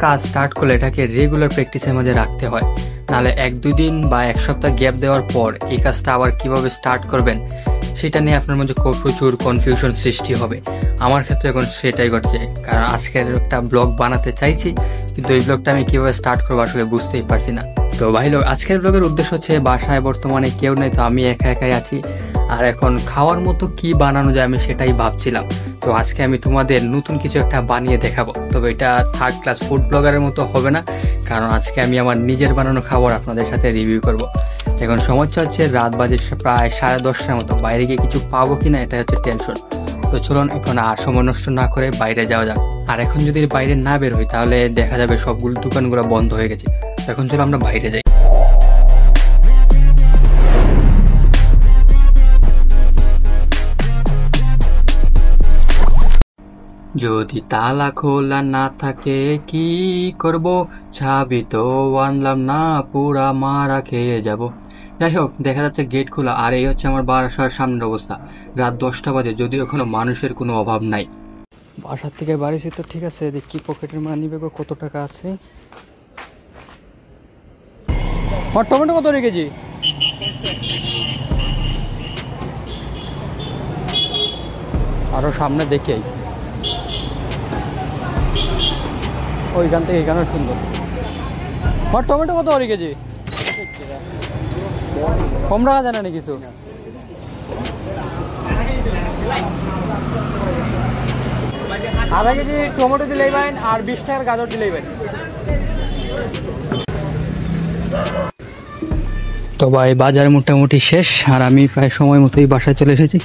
কাজ স্টার্ট করলে এটাকে রেগুলার প্র্যাকটিসের মধ্যে রাখতে হয়, নাহলে 1-2 দিন বা 1 সপ্তাহ গ্যাপ দেওয়ার পর এই কাজটা আবার কিভাবে স্টার্ট করবেন সেটা নিয়ে আপনার মধ্যে প্রচুর কনফিউশন সৃষ্টি হবে। আমার ক্ষেত্রে এখন সেটাই ঘটছে, কারণ আজকের একটা ব্লগ বানাতে চাইছি কিন্তু এই ব্লগটা আমি কীভাবে স্টার্ট করবো আসলে বুঝতেই পারছি না। তো ভাই লোক, আজকের ব্লগের উদ্দেশ্য হচ্ছে বাসায় বর্তমানে কেউ নেই, তো আমি একাই আছি, আর এখন খাওয়ার মতো কি বানানো যায় আমি সেটাই ভাবছিলাম। তো আজকে আমি তোমাদের নতুন কিছু একটা বানিয়ে দেখাবো, তবে এটা থার্ড ক্লাস ফুড ব্লগারের মতো হবে না, কারণ আজকে আমি আমার নিজের বানানো খাবার আপনাদের সাথে রিভিউ করব। এখন সমস্যা হচ্ছে রাত বাজে প্রায় 10:30টার মতো, বাইরে গিয়ে কিছু পাবো কিনা এটা হচ্ছে টেনশন। তো চলুন এখন আর সময় নষ্ট না করে বাইরে যাওয়া যাক। আর এখন যদি বাইরে না বের হই তাহলে দেখা যাবে সবগুলো দোকানগুলো বন্ধ হয়ে গেছে। এখন চলো আমরা বাইরে যাই। যদি তালা খোলা না থাকে কি করব, চাবি তো আনলাম না, পুরা মারা খেয়ে যাব। যাই হোক, দেখা যাচ্ছে গেট খোলা, আর এই হচ্ছে আমার বাসার সামনের অবস্থা। রাত 10টা বাজে, যদিও এখনো মানুষের কোনো অভাব নাই। বাসার থেকে বাড়িছি তো ঠিক আছে, দেখি পকেটের মানি ব্যাগে কত টাকা আছে। টমেটো কত রেখেছি? আরো সামনে দেখে ওইখান থেকে এখানে সুন্দর। টমেটো কত রেখেছি? কম রাখা যায় না কিছু? আধা কেজি টমেটো দিলেই বাইন, আর 20 টাকার গাজর দিলেই বাইন। তো ভাই বাজার মোটামুটি শেষ, আর আমি প্রায় সময় মতোই বাসায় চলে এসেছি।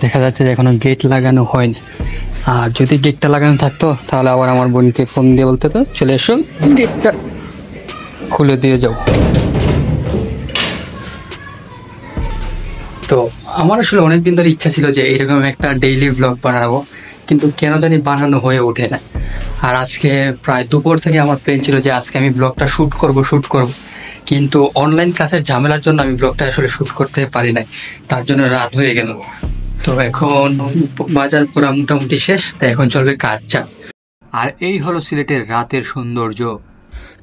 দেখা যাচ্ছে যে এখনো গেট লাগানো হয়নি, আর যদি গেটটা লাগানো থাকতো তাহলে আবার আমার বোনকে ফোন দিয়ে বলতে তো চলে এসো, গেটটা খুলে দিয়ে যাও। তো আমার আসলে অনেকদিন ধরে ইচ্ছা ছিল যে এইরকম একটা ডেইলি ব্লগ বানাবো, কিন্তু কেন জানি বানানো হয়ে ওঠে না। আর আজকে প্রায় দুপুর থেকে আমার প্ল্যান ছিল যে আজকে আমি ব্লগটা শ্যুট করব, কিন্তু অনলাইন ক্লাসের ঝামেলার জন্য আমি ব্লগটা আসলে শ্যুট করতে পারি নাই, তার জন্য রাত হয়ে গেল। তো এখন বাজার করা মোটামুটি শেষ, তাই এখন চলবে কাজ চা। আর এই হলো সিলেটের রাতের সৌন্দর্য।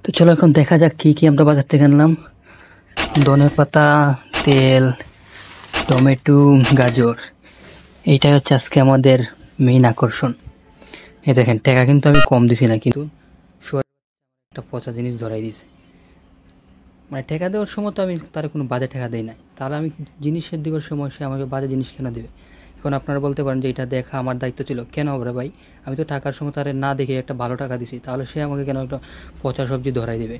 তো চলো এখন দেখা যাক কি কি আমরা বাজার থেকে আনলাম। ধনেপাতা, তেল, টমেটো, গাজর, এইটাই হচ্ছে আজকে আমাদের মেইন আকর্ষণ। এই দেখেন, টাকা কিন্তু আমি কম দিছি না, কিন্তু একটা পচা জিনিস ধরাই দিছে। মানে টাকা দেওয়ার সময় তো আমি তার কোনো বাজে টাকা দিই নাই, তাহলে আমি জিনিসের দেওয়ার সময় সে আমাকে বাজে জিনিস কেন দেবে? এখন আপনারা বলতে পারেন যে এটা দেখা আমার দায়িত্ব ছিল। কেন হবে ভাই? আমি তো টাকার সময় তারে না দেখে একটা ভালো টাকা দিছি, তাহলে সে আমাকে কেন একটা পচা সবজি ধরাই দেবে?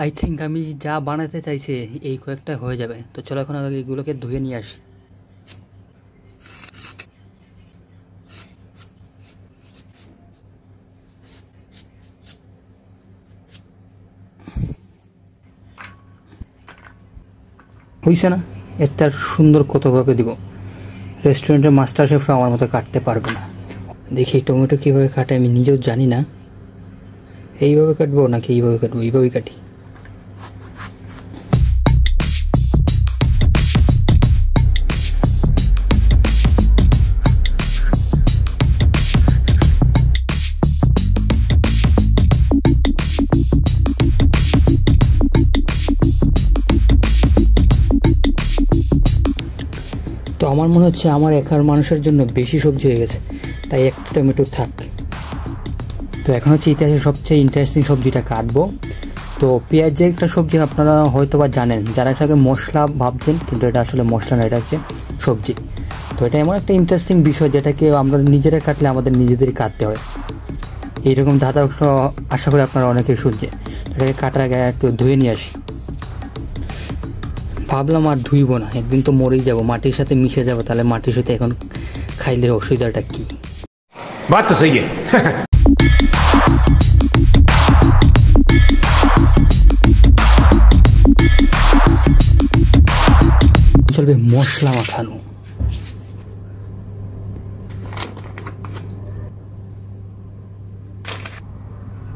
আই থিঙ্ক আমি যা বানাতে চাইছি এই কয়েকটা হয়ে যাবে। তো চলো এখন এগুলোকে ধুয়ে নিয়ে আসি। হইছে না? এটা সুন্দর কতভাবে দিব? রেস্টুরেন্টের মাস্টার শেফরা আমার মতো কাটতে পারবে না। দেখি টমেটো কীভাবে কাটে আমি নিজেও জানি না। এইভাবে কাটবো নাকি এইভাবে কাটবো? এইভাবেই কাটি। তো আমার মনে হচ্ছে আমার একার মানুষের জন্য বেশি সবজি হয়ে গেছে, তাই একটা টমেটো থাক। তো এখন হচ্ছে ইতিহাসের সবচেয়ে ইন্টারেস্টিং সবজিটা কাটবো। তো পেঁয়াজ যে একটা সবজি আপনারা হয়তো বা জানেন, যারা এটাকে মশলা ভাবছেন, কিন্তু এটা আসলে মশলা না, এটা হচ্ছে সবজি। তো এটা এমন একটা ইন্টারেস্টিং বিষয় যেটাকে আমরা নিজেরা কাটলে আমাদের নিজেদেরই কাটতে হয়। এইরকম ধাঁধা আশা করি আপনারা অনেকেই শুনছে। এটাকে কাটার আগে একটু ধুয়ে নিয়ে আসি। ভাবলাম আর ধুইব না, একদিন তো মরেই যাব, মাটির সাথে মিশে যাব, তাহলে মাটির সাথে এখন খাইলে অসুবিধাটা কি? বাত তো সহি চলবে মশলা মাখানো।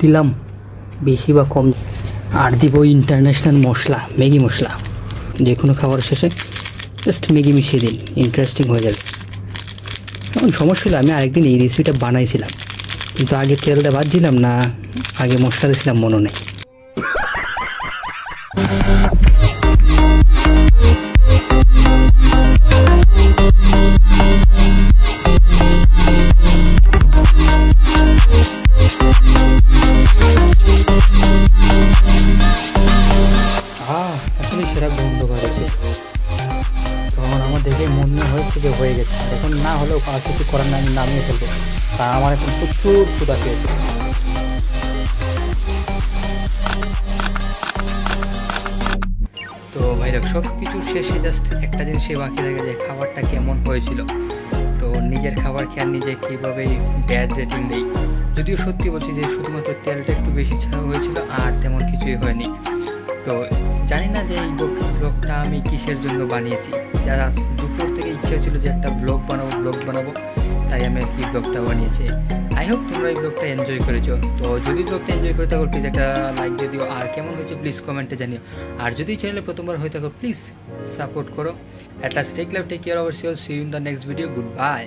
দিলাম বেশি বা কম, আর দিব ইন্টারন্যাশনাল মশলা, ম্যাগি মশলা। যে কোনো খাবার শেষে জাস্ট ম্যাগি মিশিয়ে দিন, ইন্টারেস্টিং হয়ে যাবে। এখন সমস্যা হলো আমি আরেকদিন এই রেসিপিটা বানাইছিলাম, কিন্তু আগে তেলটা ভাজছিলাম না আগে মশলা দিয়েছিলাম মনে নেই। আসলে সেরা গন্ধ বাড়ছে, তখন আমার দেখে মনে হয়েছে যে হয়ে গেছে। এখন না হলেও আর কিছু করার না, আমি নামিয়ে ফেলবো, তা আমার এখন প্রচুর ক্ষুধা পেয়েছে। তো ভাই দেখ, সব কিছুর শেষে জাস্ট একটা জিনিসই বাকি থাকে যে খাবারটা কেমন হয়েছিল। তো নিজের খাবার খেয়ে নিজে কীভাবে ব্যাড রেটিং দেই, যদিও সত্যি বলছি যে শুধুমাত্র তেলটা একটু বেশি ছাড়া হয়েছিল আর তেমন কিছুই হয়নি। তো জানি না যে এই ব্লগটা আমি কিসের জন্য বানিয়েছি, যারা দুপুর থেকে ইচ্ছা হচ্ছিলো যে একটা ব্লগ বানাবো, তাই আমি আর কি ব্লগটা বানিয়েছি। আই হোপ তোমরা এই ব্লগটা এনজয় করেছো। তো যদি ব্লগটা এনজয় করে থাকো প্লিজ একটা লাইক দিয়ে দিও, আর কেমন হয়েছে প্লিজ কমেন্টে জানিও। আর যদি চ্যানেলে প্রথমবার হয়ে থাকো প্লিজ সাপোর্ট করো। At last take life, take care, over see you in the next video, good by.